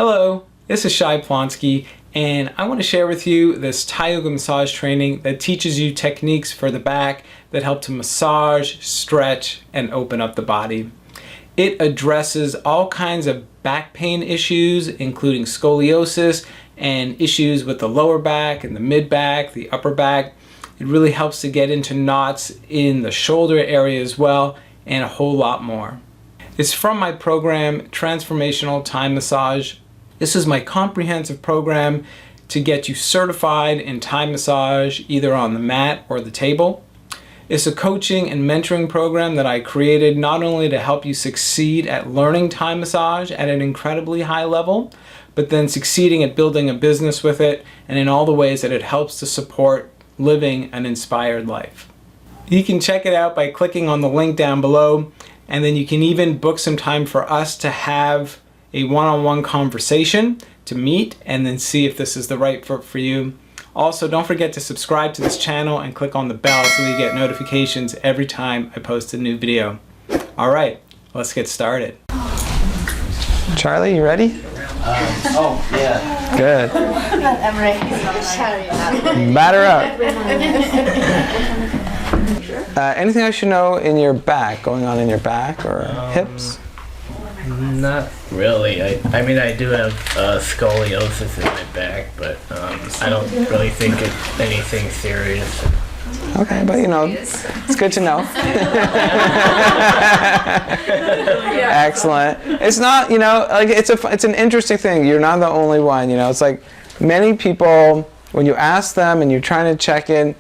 Hello, this is Shai Plonski, and I want to share with you this Thai yoga massage training that teaches you techniques for the back that help to massage, stretch, and open up the body. It addresses all kinds of back pain issues, including scoliosis and issues with the lower back and the mid back, the upper back. It really helps to get into knots in the shoulder area as well, and a whole lot more. It's from my program, Transformational Thai Massage. This is my comprehensive program to get you certified in Thai massage, either on the mat or the table. It's a coaching and mentoring program that I created not only to help you succeed at learning Thai massage at an incredibly high level, but then succeeding at building a business with it and in all the ways that it helps to support living an inspired life. You can check it out by clicking on the link down below, and then you can even book some time for us to have a one-on-one conversation to meet and then see if this is the right fit for you. Also, don't forget to subscribe to this channel and click on the bell so that you get notifications every time I post a new video. All right, let's get started. Charlie, you ready? Oh, yeah. Good. I'm ready. Batter up. Anything I should know in your back, going on in your back or hips? Not really. I mean, I do have scoliosis in my back, but I don't really think it's anything serious. Okay, but you know, it's good to know. Excellent. It's not, you know, like it's an interesting thing. You're not the only one, you know. It's like many people, when you ask them and you're trying to check in,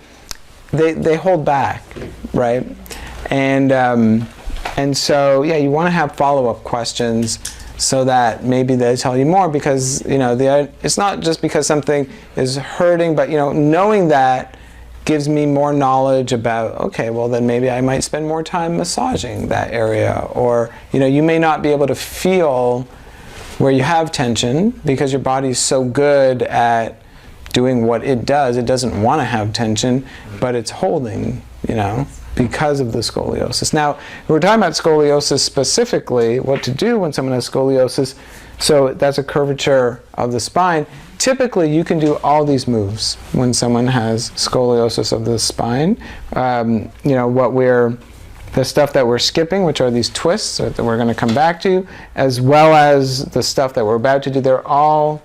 they hold back, right? And so, yeah, you want to have follow-up questions so that maybe they tell you more, because, you know, it's not just because something is hurting, but, you know, knowing that gives me more knowledge about, okay, well, then maybe I might spend more time massaging that area. Or, you know, you may not be able to feel where you have tension because your body's so good at doing what it does. It doesn't want to have tension, but it's holding, you know, because of the scoliosis. Now, we're talking about scoliosis specifically, what to do when someone has scoliosis. So that's a curvature of the spine. Typically, you can do all these moves when someone has scoliosis of the spine. You know, the stuff that we're skipping, which are these twists that we're going to come back to, as well as the stuff that we're about to do, they're all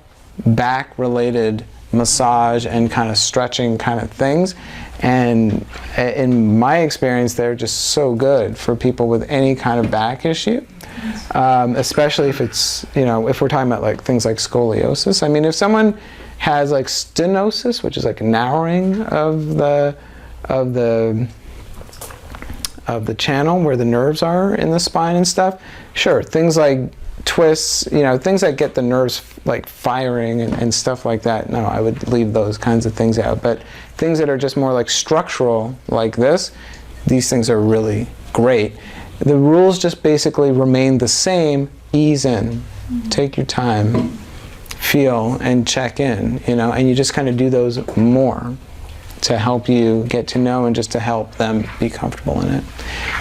back-related massage and kind of stretching kind of things. And in my experience, they're just so good for people with any kind of back issue, especially if it's, you know, if we're talking about like things like scoliosis. I mean, if someone has like stenosis, which is like narrowing of the channel where the nerves are in the spine and stuff, sure, things like twists, you know, things that get the nerves like firing and stuff like that, no, I would leave those kinds of things out. But things that are just more like structural like this, these things are really great. The rules just basically remain the same. Ease in, take your time, feel and check in, you know, and you just kind of do those more to help you get to know and just to help them be comfortable in it.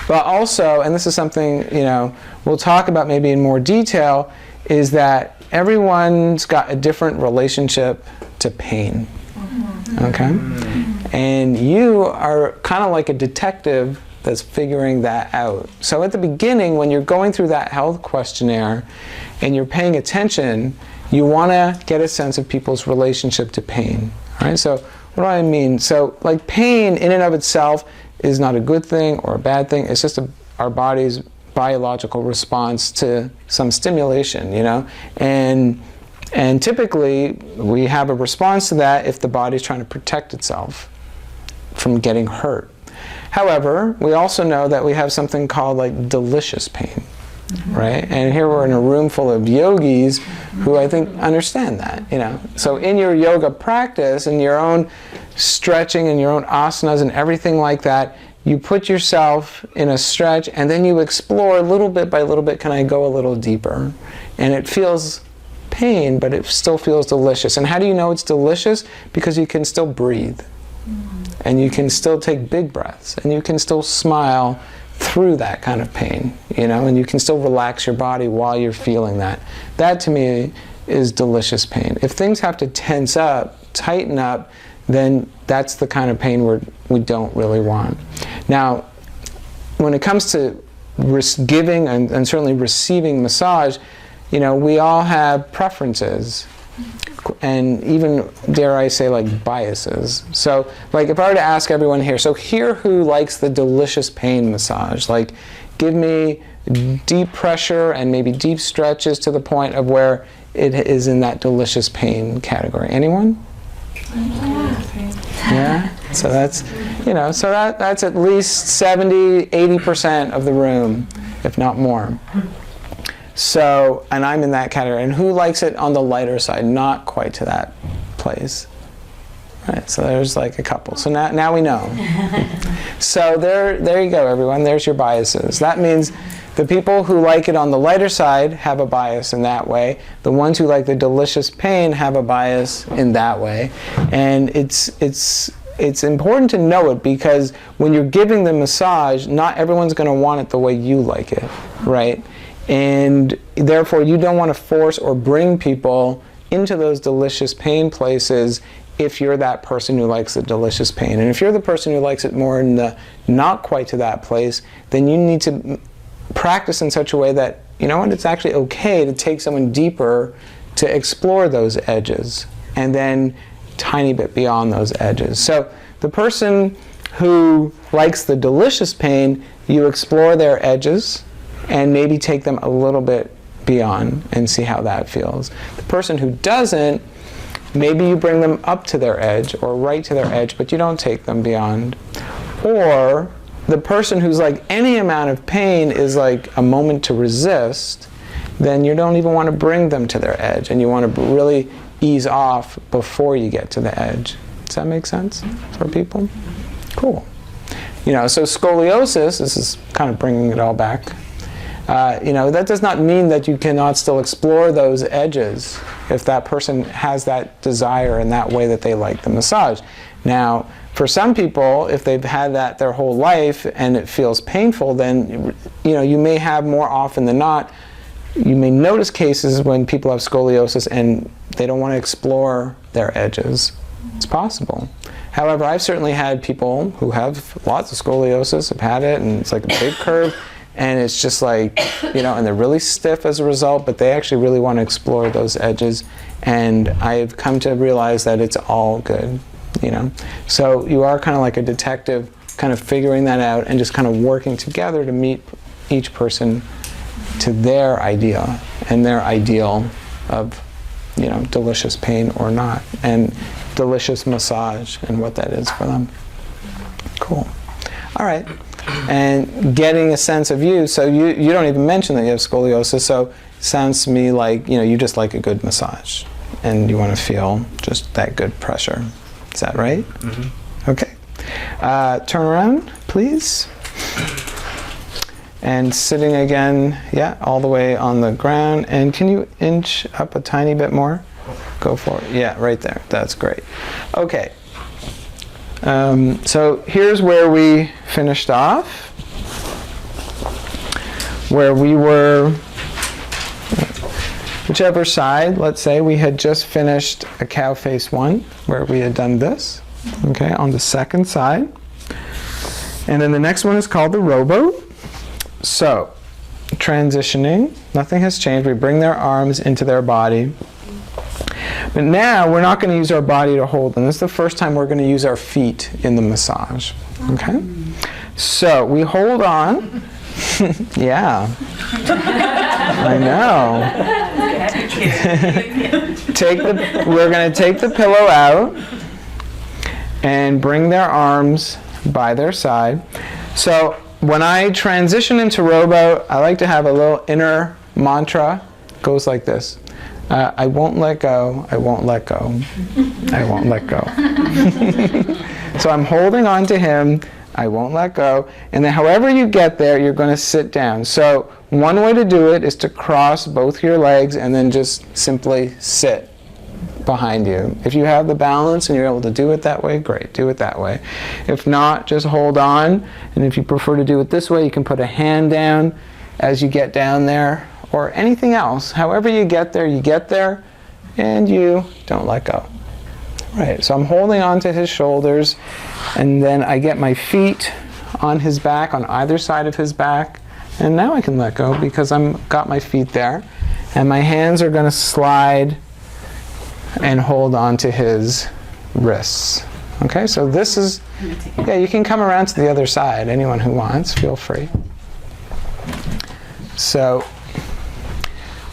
But also, and this is something, you know, we'll talk about maybe in more detail, is that everyone's got a different relationship to pain. Okay? And you are kind of like a detective that's figuring that out. So at the beginning, when you're going through that health questionnaire and you're paying attention, you want to get a sense of people's relationship to pain. All right? So what do I mean? So like pain in and of itself is not a good thing or a bad thing. It's just our body's biological response to some stimulation, you know? And typically we have a response to that if the body's trying to protect itself from getting hurt. However, we also know that we have something called like delicious pain. Right? And here we're in a room full of yogis who I think understand that, you know. So in your yoga practice and your own stretching and your own asanas and everything like that, you put yourself in a stretch and then you explore little bit by little bit, can I go a little deeper? And it feels pain, but it still feels delicious. And how do you know it's delicious? Because you can still breathe. And you can still take big breaths. And you can still smile through that kind of pain, you know, and you can still relax your body while you're feeling that. That to me is delicious pain. If things have to tense up, tighten up, then that's the kind of pain we don't really want. Now, when it comes to giving and certainly receiving massage, you know, we all have preferences, and even, dare I say, like biases. So, like, if I were to ask everyone here, so here who likes the delicious pain massage, like, give me deep pressure and maybe deep stretches to the point of where it is in that delicious pain category. Anyone? Yeah? So that's, you know, so that's at least 70, 80% of the room, if not more. So, and I'm in that category. And who likes it on the lighter side, not quite to that place? Right, so there's like a couple. So now we know. So there you go, everyone. There's your biases. That means the people who like it on the lighter side have a bias in that way. The ones who like the delicious pain have a bias in that way. And it's important to know it, because when you're giving the massage, not everyone's going to want it the way you like it, right? And therefore, you don't want to force or bring people into those delicious pain places if you're that person who likes the delicious pain. And if you're the person who likes it more in the not quite to that place, then you need to practice in such a way that, you know what, it's actually okay to take someone deeper to explore those edges, and then tiny bit beyond those edges. So the person who likes the delicious pain, you explore their edges and maybe take them a little bit beyond and see how that feels. The person who doesn't, maybe you bring them up to their edge or right to their edge, but you don't take them beyond. Or the person who's like, any amount of pain is like a moment to resist, then you don't even want to bring them to their edge, and you want to really ease off before you get to the edge. Does that make sense for people? Cool. You know, so scoliosis, this is kind of bringing it all back. You know, that does not mean that you cannot still explore those edges if that person has that desire in that way that they like the massage. Now, for some people, if they've had that their whole life and it feels painful, then, you know, you may have more often than not, you may notice cases when people have scoliosis and they don't want to explore their edges. It's possible. However, I've certainly had people who have lots of scoliosis, have had it, and it's like a big curve, and it's just like, you know, and they're really stiff as a result, but they actually really want to explore those edges, and I've come to realize that it's all good, you know. So you are kind of like a detective, kind of figuring that out and just kind of working together to meet each person to their idea and their ideal of, you know, delicious pain or not, and delicious massage and what that is for them. Cool. All right. And getting a sense of you, so you don't even mention that you have scoliosis, so it sounds to me like, you know, you just like a good massage and you want to feel just that good pressure. Is that right? Mm-hmm. Okay. Turn around, please. And sitting again, yeah, all the way on the ground. And can you inch up a tiny bit more? Go for it. Yeah, right there. That's great. Okay. So here's where we finished off, where we were, whichever side, let's say we had just finished a cow face 1, where we had done this, okay, on the second side. And then the next one is called the rowboat. So, transitioning, nothing has changed. We bring their arms into their body. But now we're not going to use our body to hold them. This is the first time we're going to use our feet in the massage. Okay? So we hold on. Yeah. I know. We're going to take the pillow out and bring their arms by their side. So when I transition into rowboat, I like to have a little inner mantra. It goes like this. I won't let go, I won't let go, I won't let go. So I'm holding on to him, I won't let go, and then however you get there, you're going to sit down. So one way to do it is to cross both your legs and then just simply sit behind you. If you have the balance and you're able to do it that way, great, do it that way. If not, just hold on, and if you prefer to do it this way, you can put a hand down as you get down there, or anything else. However you get there, and you don't let go. Right, so I'm holding on to his shoulders, and then I get my feet on his back, on either side of his back, and now I can let go because I've got my feet there, and my hands are going to slide and hold on to his wrists. Okay, so this is, yeah, you can come around to the other side, anyone who wants, feel free. So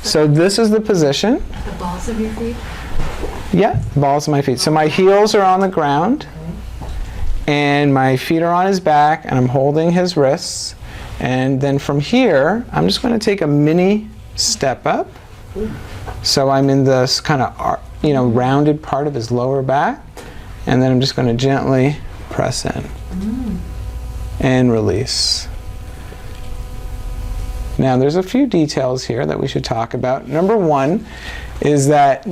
this is the position. The balls of your feet? Yeah, the balls of my feet. So my heels are on the ground, and my feet are on his back, and I'm holding his wrists. And then from here, I'm just going to take a mini step up. So I'm in this kind of, rounded part of his lower back. And then I'm just going to gently press in and release. Now there's a few details here that we should talk about. Number one is that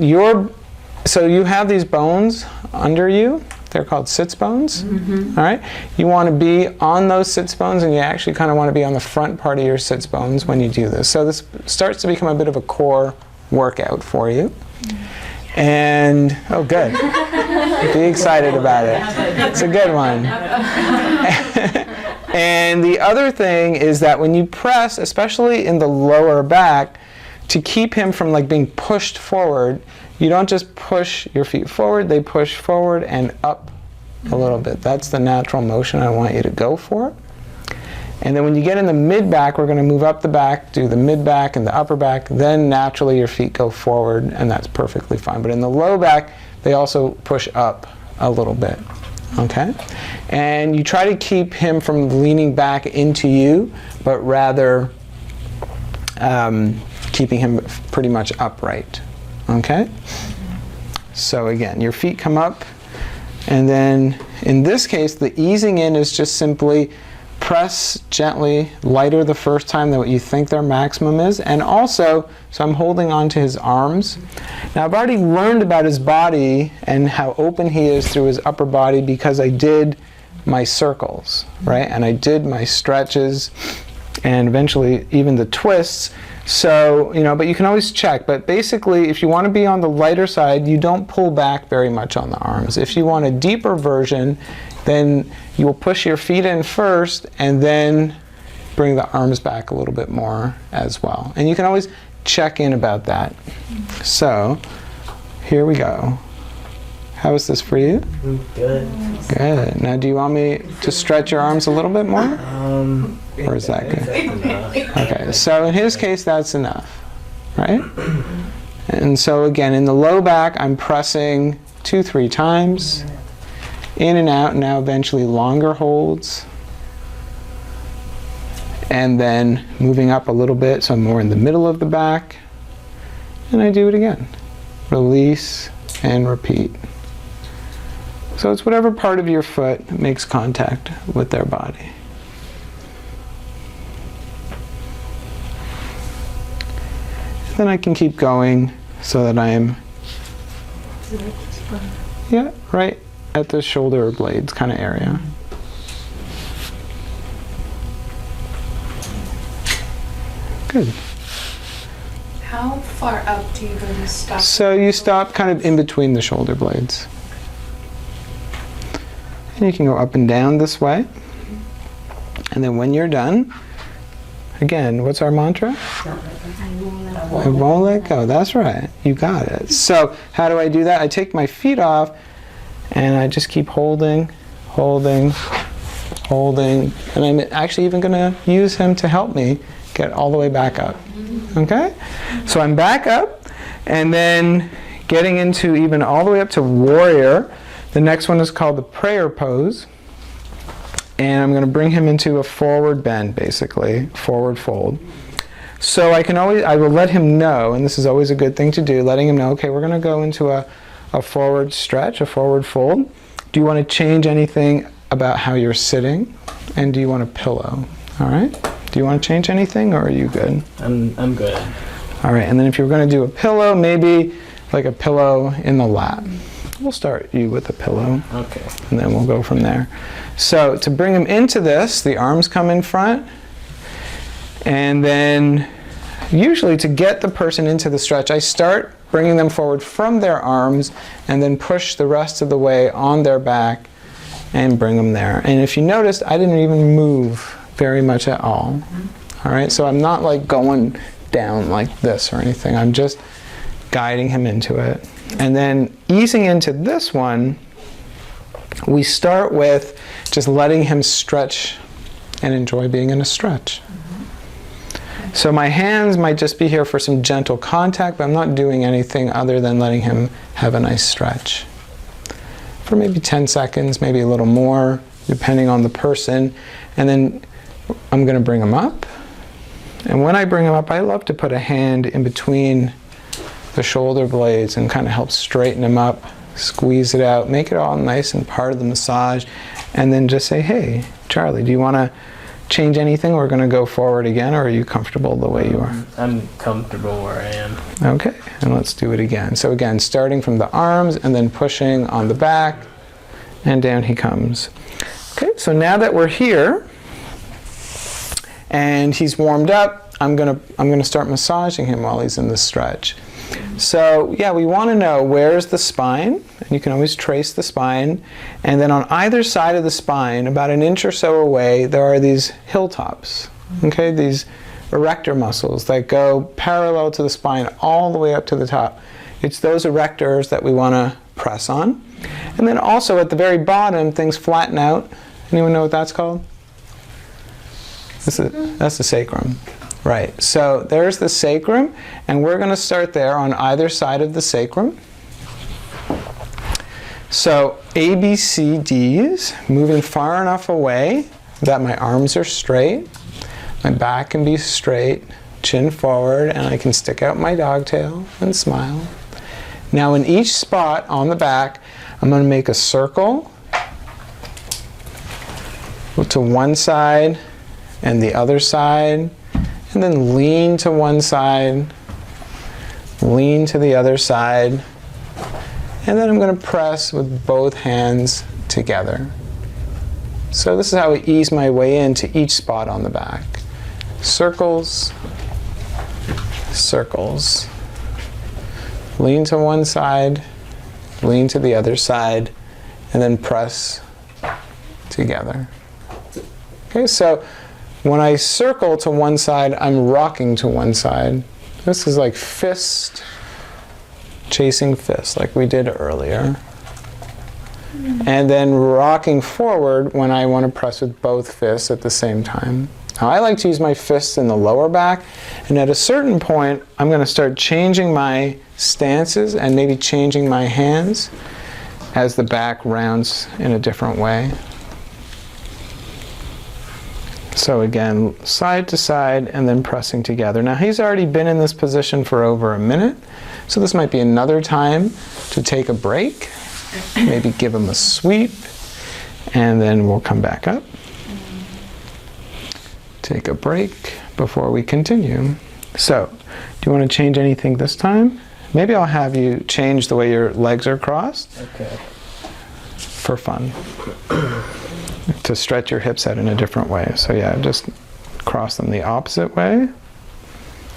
so you have these bones under you. They're called sits bones. All right. You want to be on those sits bones, and you actually kind of want to be on the front part of your sits bones when you do this. So this starts to become a bit of a core workout for you. And, oh good, be excited about it. It's a good one. And the other thing is that when you press, especially in the lower back, to keep him from like being pushed forward, you don't just push your feet forward, they push forward and up a little bit. That's the natural motion I want you to go for. And then when you get in the mid-back, we're going to move up the back, do the mid-back and the upper back, then naturally your feet go forward, and that's perfectly fine. But in the low back, they also push up a little bit, okay? And you try to keep him from leaning back into you, but rather keeping him pretty much upright, okay? So again, your feet come up, and then in this case, the easing in is just simply press gently, lighter the first time than what you think their maximum is. And also, so I'm holding on to his arms. Now I've already learned about his body and how open he is through his upper body because I did my circles, right? And I did my stretches and eventually even the twists. So, but you can always check. But basically, if you want to be on the lighter side, you don't pull back very much on the arms. If you want a deeper version, then you will push your feet in first and then bring the arms back a little bit more as well. And you can always check in about that. So, here we go. How is this for you? Good. Good. Now, do you want me to stretch your arms a little bit more? Or is that good? Okay, so in his case, that's enough, right? And so again, in the low back, I'm pressing 2-3 times, in and out, now eventually longer holds. And then moving up a little bit, so I'm more in the middle of the back. And I do it again. Release and repeat. So it's whatever part of your foot makes contact with their body. Then I can keep going so that I am, yeah, right at the shoulder blades kind of area. Good. How far up do you go to stop? So you stop kind of in between the shoulder blades. And you can go up and down this way. And then when you're done, again, what's our mantra? I won't let go. That's right. You got it. So how do I do that? I take my feet off and I just keep holding, holding, holding. And I'm actually even going to use him to help me get all the way back up. Okay? So I'm back up and then getting into even all the way up to warrior. The next one is called the prayer pose. And I'm going to bring him into a forward bend, basically, forward fold. So I will let him know, and this is always a good thing to do, letting him know, okay, we're going to go into a forward stretch, a forward fold. Do you want to change anything about how you're sitting? And do you want a pillow? All right? Do you want to change anything, or are you good? I'm good. All right, and then if you're going to do a pillow, maybe like a pillow in the lap. We'll start you with a pillow. Okay. And then we'll go from there. So to bring him into this, the arms come in front. And then usually to get the person into the stretch, I start bringing them forward from their arms, and then push the rest of the way on their back and bring them there. And if you noticed, I didn't even move very much at all. All right, so I'm not like going down like this or anything. I'm just guiding him into it. And then easing into this one, we start with just letting him stretch and enjoy being in a stretch. So my hands might just be here for some gentle contact, but I'm not doing anything other than letting him have a nice stretch. For maybe 10 seconds, maybe a little more, depending on the person. And then I'm going to bring him up. And when I bring him up, I love to put a hand in between the shoulder blades and kind of help straighten him up, squeeze it out, make it all nice and part of the massage. And then just say, hey, Charlie, do you want to change anything? We're going to go forward again, or are you comfortable the way you are? I'm comfortable where I am. Okay, and let's do it again. So again, starting from the arms and then pushing on the back, and down he comes. Okay, so now that we're here and he's warmed up, I'm gonna start massaging him while he's in the stretch. So yeah, we want to know where's the spine, and you can always trace the spine, and then on either side of the spine, about an inch or so away, there are these hilltops, okay, these erector muscles that go parallel to the spine all the way up to the top. It's those erectors that we want to press on. And then also at the very bottom, things flatten out. Anyone know what that's called? That's the sacrum. Right, so there's the sacrum, and we're going to start there on either side of the sacrum. So A, B, C, D's, moving far enough away that my arms are straight, my back can be straight, chin forward, and I can stick out my dog tail and smile. Now in each spot on the back, I'm going to make a circle to one side and the other side, and then lean to one side, lean to the other side, and then I'm going to press with both hands together. So this is how I ease my way into each spot on the back. Circles, circles. Lean to one side, lean to the other side, and then press together. Okay, so when I circle to one side, I'm rocking to one side. This is like fist chasing fist, like we did earlier. And then rocking forward when I want to press with both fists at the same time. Now I like to use my fists in the lower back, and at a certain point, I'm going to start changing my stances and maybe changing my hands as the back rounds in a different way. So again, side to side and then pressing together. Now he's already been in this position for over a minute, so this might be another time to take a break, maybe give him a sweep, and then we'll come back up. Take a break before we continue. So, do you want to change anything this time? Maybe I'll have you change the way your legs are crossed. Okay. For fun. To stretch your hips out in a different way. So yeah, just cross them the opposite way.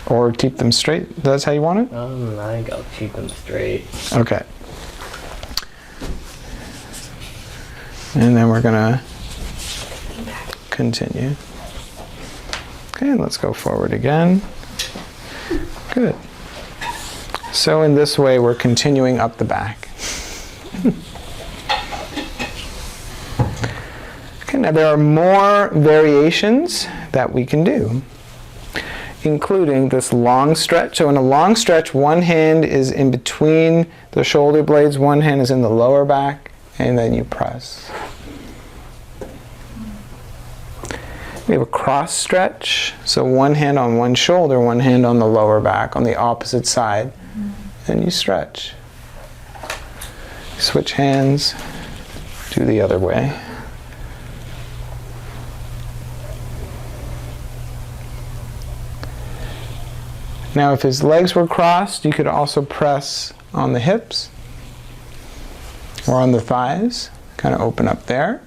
Or keep them straight. That's how you want it? I think I'll keep them straight. Okay. And then we're gonna continue. Okay, and let's go forward again. Good. So in this way, we're continuing up the back. Okay, now there are more variations that we can do, including this long stretch. So in a long stretch, one hand is in between the shoulder blades, one hand is in the lower back, and then you press. We have a cross stretch, so one hand on one shoulder, one hand on the lower back, on the opposite side, and you stretch. Switch hands, do the other way. Now if his legs were crossed, you could also press on the hips or on the thighs, kind of open up there.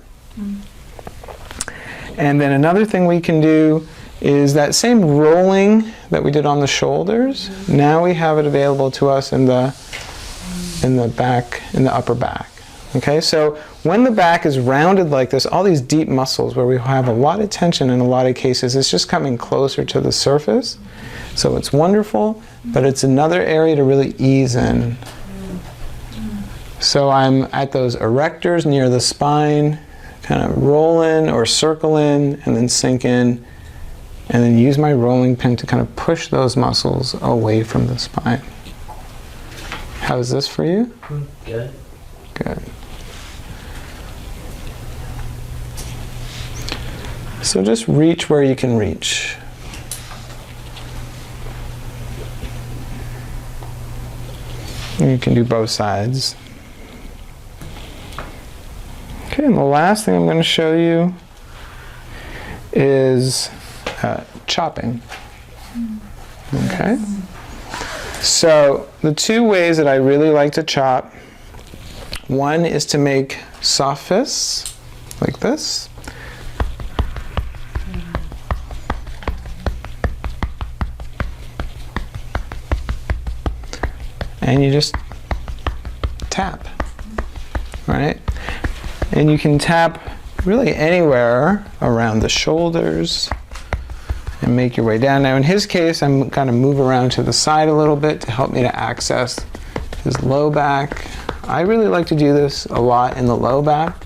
And then another thing we can do is that same rolling that we did on the shoulders. Now we have it available to us in the back, in the upper back. Okay, so when the back is rounded like this, all these deep muscles where we have a lot of tension in a lot of cases, it's just coming closer to the surface. So it's wonderful, but it's another area to really ease in. So I'm at those erectors near the spine, kind of roll in or circle in and then sink in, and then use my rolling pin to kind of push those muscles away from the spine. How's this for you? Good. Good. So just reach where you can reach. And you can do both sides. Okay, and the last thing I'm going to show you is chopping. Okay. So the two ways that I really like to chop, one is to make soft fists like this. And you just tap, right? And you can tap really anywhere around the shoulders and make your way down. Now in his case, I'm going to move around to the side a little bit to help me to access his low back. I really like to do this a lot in the low back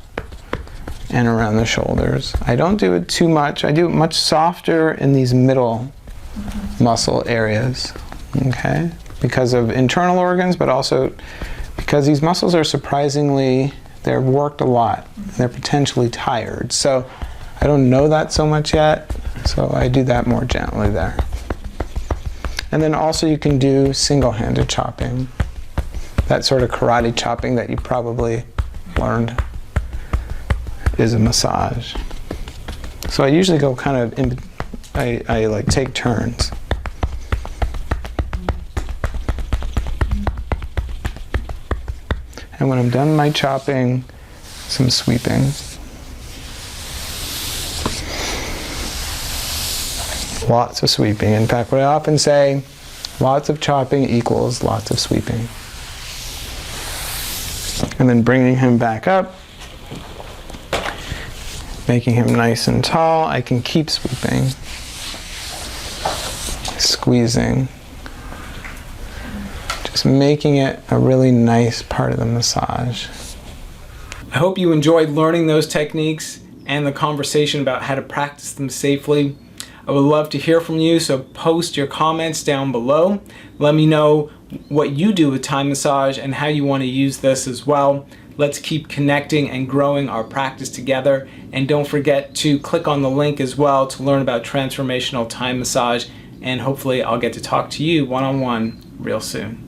and around the shoulders. I don't do it too much. I do it much softer in these middle muscle areas, okay? Because of internal organs, but also because these muscles are surprisingly, they're worked a lot. They're potentially tired. So I don't know that so much yet, so I do that more gently there. And then also you can do single-handed chopping. That sort of karate chopping that you probably learned is a massage. So I usually go kind of in, I like take turns. And when I'm done my chopping, some sweeping. Lots of sweeping. In fact, what I often say, lots of chopping equals lots of sweeping. And then bringing him back up, making him nice and tall. I can keep sweeping, squeezing. Just making it a really nice part of the massage. I hope you enjoyed learning those techniques and the conversation about how to practice them safely. I would love to hear from you, so post your comments down below. Let me know what you do with Thai massage and how you want to use this as well. Let's keep connecting and growing our practice together. And don't forget to click on the link as well to learn about Transformational Thai Massage. And hopefully I'll get to talk to you one-on-one real soon.